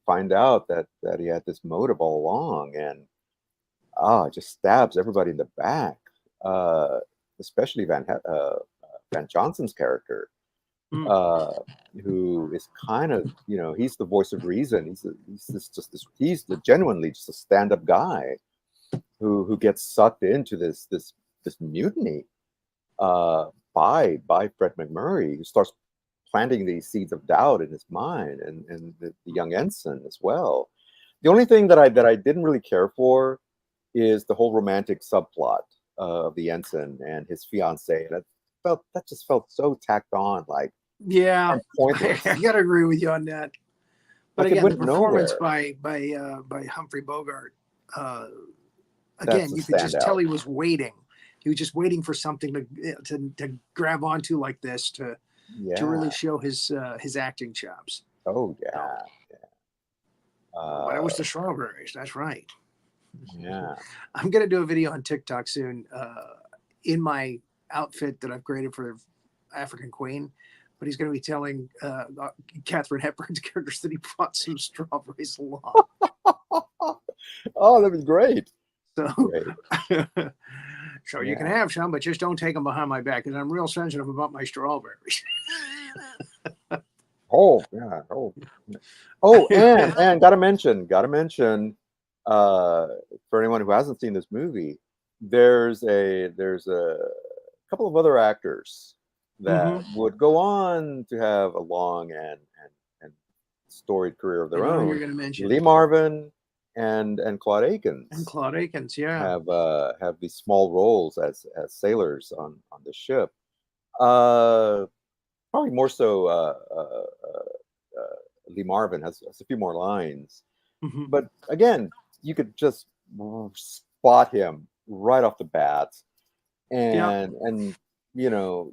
S3: find out that he had this motive all along, and just stabs everybody in the back, uh, especially Van Johnson's character,
S4: Mm.
S3: uh, who is kind of he's the voice of reason. He's genuinely just a stand-up guy who gets sucked into this mutiny by Fred McMurray, who starts planting these seeds of doubt in his mind, and the young ensign as well. The only thing that I didn't really care for is the whole romantic subplot of the ensign and his fiancee. That just felt so tacked on, like,
S4: Yeah,
S3: and pointless.
S4: I gotta agree with you on that. But
S3: Like it
S4: again, the
S3: went
S4: performance
S3: nowhere.
S4: by Humphrey Bogart, uh,
S3: That's
S4: again,
S3: a
S4: you could just tell
S3: standout.
S4: he was waiting. He was just waiting for something to grab onto like this to
S3: Yeah.
S4: really show his acting chops.
S3: Oh
S4: So,
S3: yeah.
S4: but it was
S3: Uh,
S4: the strawberries. That's right.
S3: yeah.
S4: I'm gonna do a video on TikTok soon in my outfit that I've created for African Queen. But he's going to be telling Catherine Hepburn's characters that he brought some strawberries along.
S3: Oh, that'd be great.
S4: So,
S3: Great.
S4: so you can
S3: Yeah.
S4: have some, but just don't take them behind my back because I'm real sensitive about my strawberries.
S3: Oh yeah. Oh, and gotta mention, uh, for anyone who hasn't seen this movie, there's a couple of other actors that
S4: Mm-hmm.
S3: would go on to have a long and storied career of
S4: I
S3: their
S4: know who you're
S3: own.
S4: going to mention.
S3: Lee Marvin and Claude
S4: And
S3: Akins
S4: Claude Akins, yeah.
S3: have these small roles as sailors on the ship. Uh, Probably more so. Lee Marvin has a few more lines,
S4: Mm-hmm.
S3: but again, you could just spot him right off the bat,
S4: Yeah.
S3: and you know,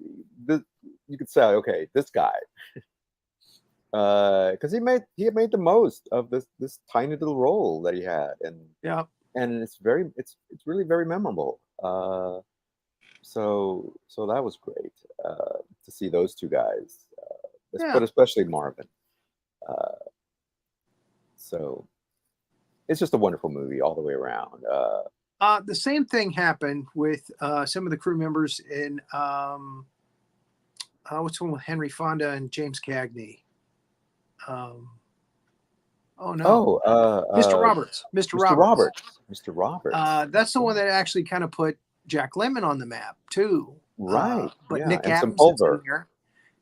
S3: th- you could say, okay, this guy, because he had made the most of this tiny little role that he had,
S4: Yeah.
S3: and it's really very memorable. So that was great to see those two guys,
S4: Yeah.
S3: but especially Marvin. Uh, so it's just a wonderful movie all the way around.
S4: The same thing happened with some of the crew members in what's the one with Henry Fonda and James Cagney? Um, oh no,
S3: Oh,
S4: Mr. Roberts. Mr.
S3: Mr.
S4: Roberts.
S3: Roberts. Mr. Roberts.
S4: That's the one
S3: Yeah.
S4: that actually kind of put Jack Lemmon on the map too.
S3: Right.
S4: But
S3: Yeah.
S4: Nick
S3: And some
S4: Adams is in
S3: Pulver.
S4: there.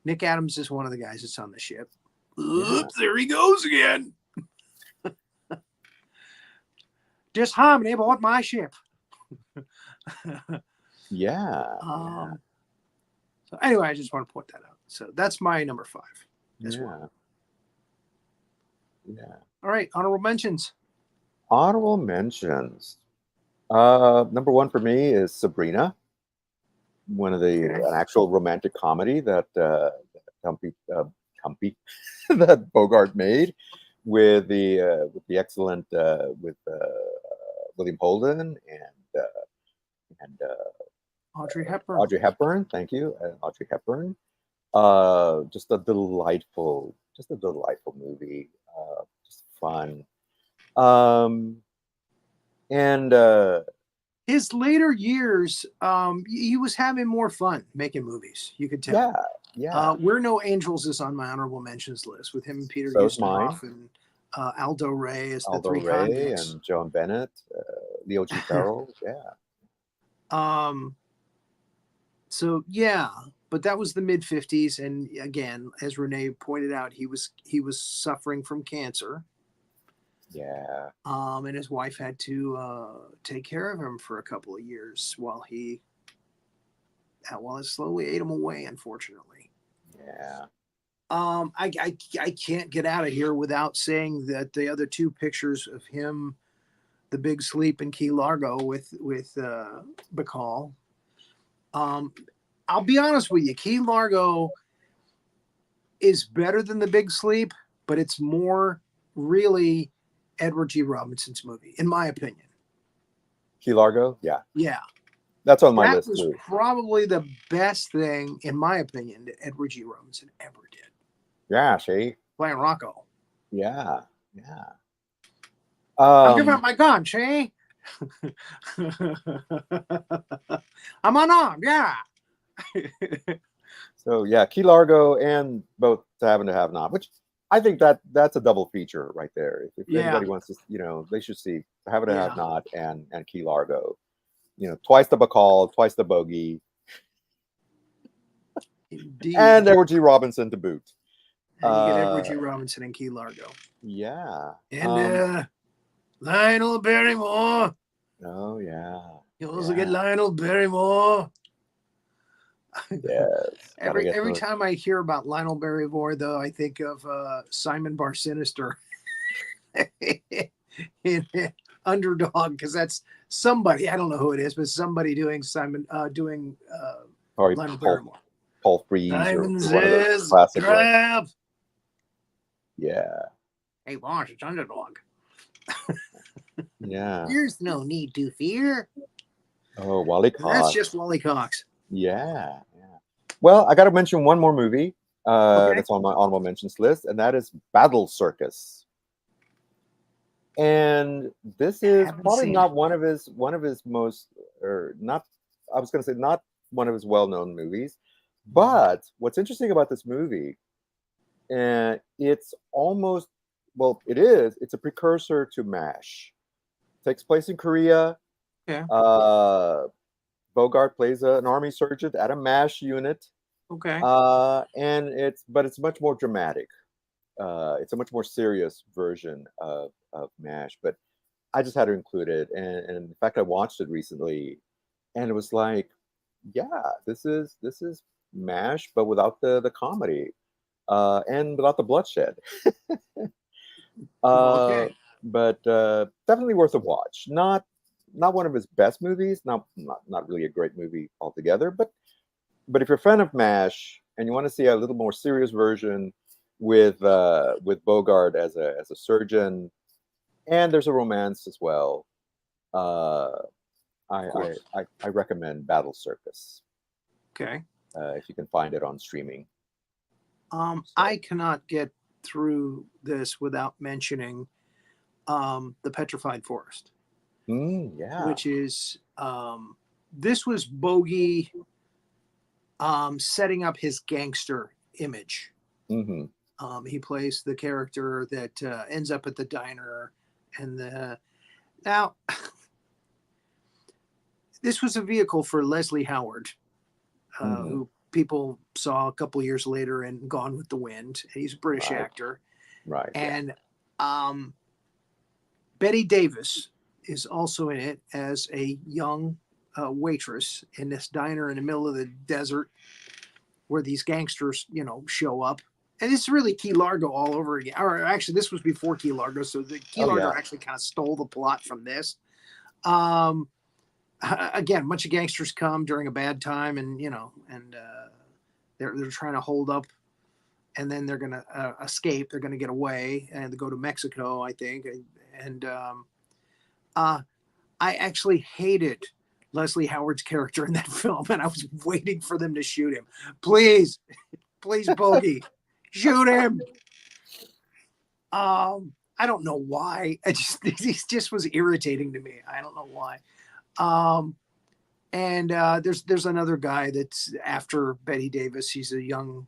S4: Nick Adams is one of the guys that's on the ship.
S3: Yeah.
S4: Oops, there he goes again. Disharmony aboard my ship.
S3: Yeah.
S4: So anyway, I just want to point that out. So that's my number 5 as
S3: Yeah.
S4: well.
S3: Yeah.
S4: All right, honorable mentions.
S3: Honorable mentions. Number one for me is Sabrina, one of
S4: Okay.
S3: an actual romantic comedy that Humpy, Humpy that Bogart made with the excellent with William Holden and
S4: Audrey Hepburn.
S3: Audrey Hepburn. Thank you, Audrey Hepburn. Just a delightful movie. Just fun. And
S4: his later years, he was having more fun making movies. You could tell.
S3: yeah, yeah.
S4: We're No Angels is on my honorable mentions list with him and Peter
S3: So is mine.
S4: Ustinov and Aldo Ray as the
S3: Aldo
S4: three
S3: Ray
S4: convicts.
S3: and Joan Bennett, Leo G. Farrell. Yeah.
S4: So yeah, but that was the mid 50s, and again, as Renee pointed out, he was suffering from cancer.
S3: Yeah.
S4: And his wife had to take care of him for a couple of years while it slowly ate him away, unfortunately.
S3: Yeah.
S4: I can't get out of here without saying that the other two pictures of him, The Big Sleep and Key Largo with Bacall. I'll be honest with you, Key Largo is better than The Big Sleep, but it's more really Edward G. Robinson's movie, in my opinion.
S3: Key Largo? Yeah.
S4: Yeah.
S3: That's on my list
S4: That was
S3: too.
S4: probably the best thing, in my opinion, that Edward G. Robinson ever did.
S3: Yeah, see?
S4: Playing Rocco.
S3: Yeah. Yeah.
S4: I'll give up my gun, see? I'm unarmed, yeah.
S3: So yeah, Key Largo and both To Have and To Have Not, which I think that's a double feature right there. If anybody wants to, they should see To Have and To Have Not and Key Largo. Twice the Bacall, twice the Bogey.
S4: Indeed.
S3: And Edward G. Robinson to boot.
S4: And you get Edward G. Robinson and Key Largo.
S3: Yeah.
S4: And Lionel Barrymore.
S3: Oh yeah.
S4: You also get Lionel Barrymore.
S3: Yes.
S4: Every time I hear about Lionel Barrymore, though, I think of Simon Bar Sinister in Underdog, because that's somebody, I don't know who it is, but somebody doing Lionel Barrymore.
S3: Paul Frees
S4: Simon
S3: or one of those classic ones. Yeah.
S4: Hey, boss, it's Underdog.
S3: Yeah.
S4: There's no need to fear.
S3: Oh, Wally Cox.
S4: That's just Wally Cox.
S3: Yeah. Well, I got to mention one more movie that's on my honorable mentions list, and that is Battle Circus. And this is probably not one of his most, or not. I was going to say not one of his well-known movies, but what's interesting about this movie, it's almost, it is. It's a precursor to MASH. It takes place in Korea.
S4: Yeah.
S3: Bogart plays an army surgeon at a MASH unit.
S4: Okay.
S3: And it's much more dramatic. It's a much more serious version of MASH, but I just had to include it. And in fact, I watched it recently, and it was like, yeah, this is MASH, but without the comedy, and without the bloodshed. But definitely worth a watch. Not one of his best movies. Not really a great movie altogether. But if you're a fan of MASH and you want to see a little more serious version with Bogart as a surgeon, and there's a romance as well, I recommend Battle Circus.
S4: Okay.
S3: If you can find it on streaming.
S4: I cannot get through this without mentioning The Petrified Forest.
S3: Yeah.
S4: Which is this was Bogey setting up his gangster image.
S3: Mm-hmm.
S4: He plays the character that ends up at the diner, and now this was a vehicle for Leslie Howard, who people saw a couple years later in Gone with the Wind. He's a British actor,
S3: right?
S4: And Betty Davis is also in it as a young waitress in this diner in the middle of the desert where these gangsters, show up. And it's really Key Largo all over again. Or actually, this was before Key Largo, so the Key Largo actually kind of stole the plot from this. Again, a bunch of gangsters come during a bad time, and they're trying to hold up, and then they're gonna escape. They're gonna get away and go to Mexico, I think. And I actually hated Leslie Howard's character in that film, and I was waiting for them to shoot him. Please, Bogey, shoot him. I I don't know why. He just was irritating to me. I don't know why. And there's another guy that's after Betty Davis. He's a young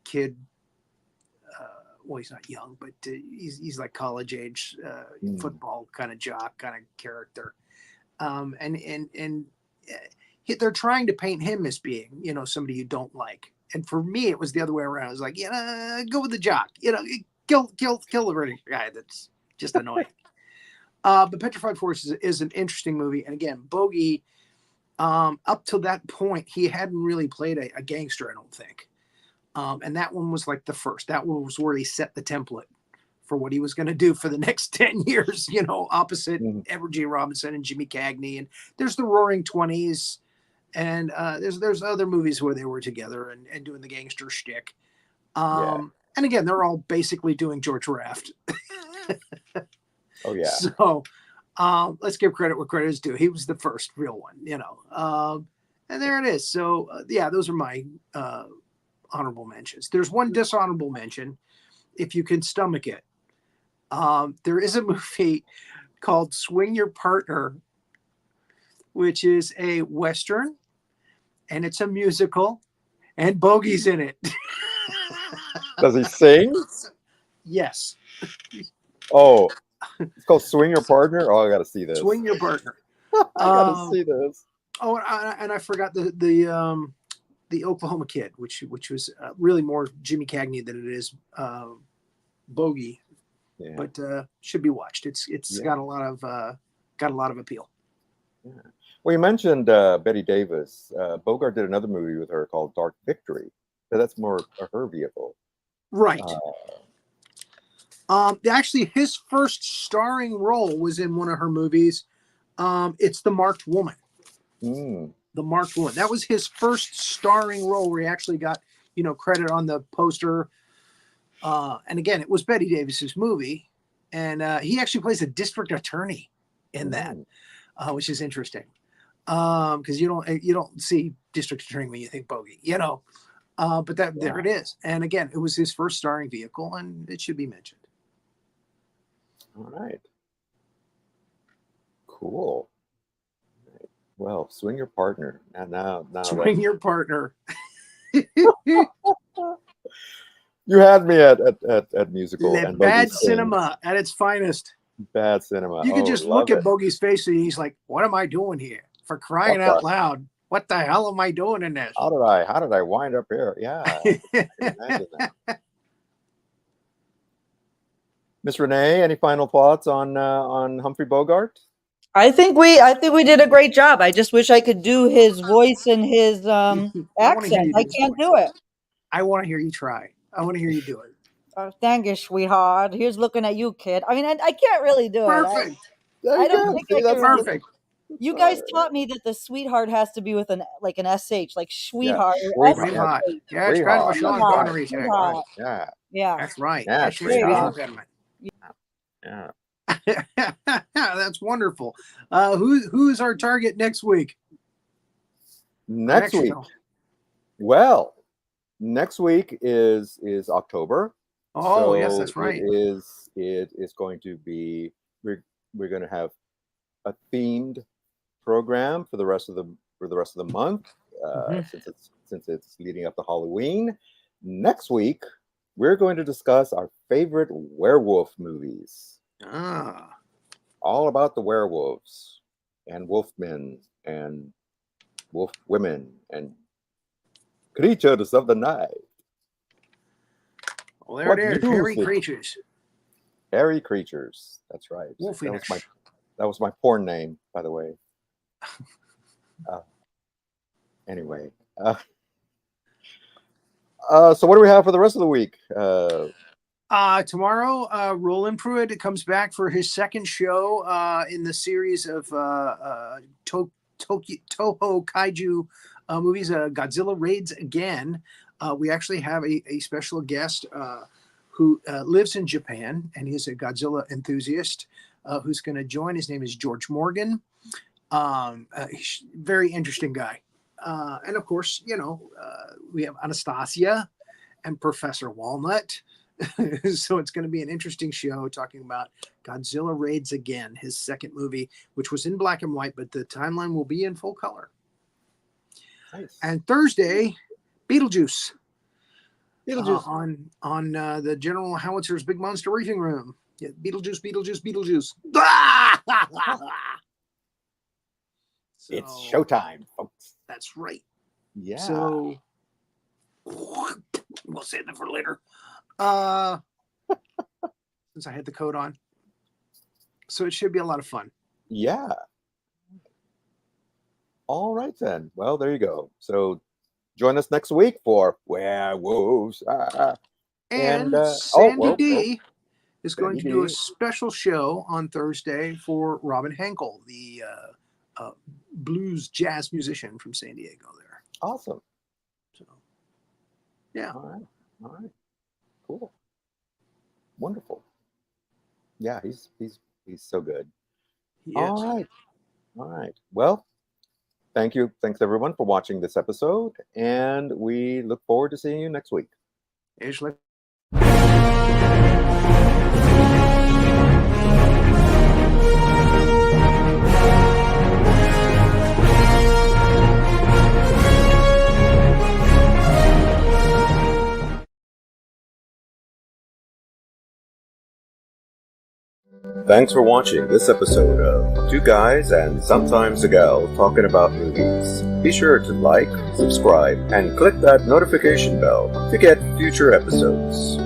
S4: kid. Well, he's not young, but he's like college age football kind of jock kind of character. And they're trying to paint him as being, somebody you don't like. And for me, it was the other way around. I was like, go with the jock. Kill the British guy that's just annoying. But Petrified Force is an interesting movie. And again, Bogey, up to that point, he hadn't really played a gangster, I don't think. And that one was like the first. That one was where he set the template for what he was going to do for the next 10 years, opposite Edward G. Robinson and Jimmy Cagney. And there's the Roaring Twenties. And there's other movies where they were together and doing the gangster shtick. And again, they're all basically doing George Raft.
S3: Oh, yeah.
S4: So let's give credit where credit is due. He was the first real one, and there it is. So, those are my honorable mentions. There's one dishonorable mention, if you can stomach it. There is a movie called Swing Your Partner, which is a Western, and it's a musical, and Bogey's in it.
S3: Does he sing?
S4: Yes.
S3: Oh, it's called Swing Your Partner. Oh, I got to see this.
S4: Swing Your Partner.
S3: I got to see this.
S4: Oh, and I forgot the Oklahoma Kid, which was really more Jimmy Cagney than it is Bogey, but should be watched. It's got a lot of appeal.
S3: Yeah. Well, you mentioned Betty Davis. Bogart did another movie with her called Dark Victory. So that's more her vehicle,
S4: right? Actually, his first starring role was in one of her movies. It's The Marked Woman. The Marked Woman. That was his first starring role where he actually got, credit on the poster. And again, it was Betty Davis's movie, and he actually plays a district attorney in that, which is interesting. Because you don't see district attorney when you think Bogey, but there it is. And again, it was his first starring vehicle, and it should be mentioned.
S3: All right. Cool. Right. Well, Swing Your Partner. Now
S4: Swing Your Partner.
S3: You had me at musical and
S4: bad cinema at its finest.
S3: Bad cinema.
S4: You can just look at Bogey's face and he's like, "What am I doing here? For crying out loud! What the hell am I doing in this?
S3: How did I wind up here?" Yeah. I can imagine that. Miss Renee, any final thoughts on Humphrey Bogart?
S2: I think we did a great job. I just wish I could do his voice and his accent. I can't do it.
S4: I want to hear you try. I want to hear you do it.
S2: Oh, thank you, sweetheart. Here's looking at you, kid. I mean, I can't really do
S4: Perfect.
S2: it. I don't think I can.
S4: Perfect.
S2: You guys taught me that the sweetheart has to be with an SH, like sweeheart.
S3: Yeah,
S4: sweetheart. Yeah, it's kind of a Sean Connery thing. Right?
S3: Yeah.
S4: That's right.
S3: Yeah,
S4: Yeah. That's wonderful. Who's our target next week?
S3: Next week. Well, next week is October.
S4: Oh, yes, that's right.
S3: It is going to be we're going to have a themed program for the rest of the month since it's leading up to Halloween. Next week we're going to discuss our favorite werewolf movies. All about the werewolves and wolfmen and wolf women and creatures of the night.
S4: Well, there it is. Hairy creatures.
S3: Hairy creatures. That's right. That was my porn name, by the way. Anyway. So what do we have for the rest of the week?
S4: Tomorrow, Roland Pruitt comes back for his second show in the series of Toho Kaiju movies, Godzilla Raids Again. We actually have a special guest who lives in Japan, and he's a Godzilla enthusiast who's going to join. His name is George Morgan. He's a very interesting guy. And of course, we have Anastasia and Professor Walnut So it's going to be an interesting show talking about Godzilla Raids Again, his second movie, which was in black and white, but the timeline will be in full color.
S3: Nice.
S4: And Thursday, Beetlejuice.
S3: Beetlejuice.
S4: On the General Howitzer's Big Monster Briefing Room. Yeah, Beetlejuice.
S3: It's showtime, folks.
S4: That's right.
S3: Yeah.
S4: So we'll save that for later. Since I had the coat on. So it should be a lot of fun.
S3: Yeah. All right then. Well, there you go. So join us next week for Werewolves.
S4: And
S3: whoa,
S4: Sandy D is going
S3: Sandy
S4: to do a
S3: D.
S4: special show on Thursday for Robin Henkel, the blues jazz musician from San Diego there.
S3: Awesome.
S4: So, yeah.
S3: All right. Cool. Wonderful. Yeah, he's so good.
S4: He is.
S3: All right. Well, thank you. Thanks everyone for watching this episode, and we look forward to seeing you next week.
S4: Ashley.
S3: Thanks for watching this episode of Two Guys and Sometimes a Gal Talking About Movies. Be sure to like, subscribe, and click that notification bell to get future episodes.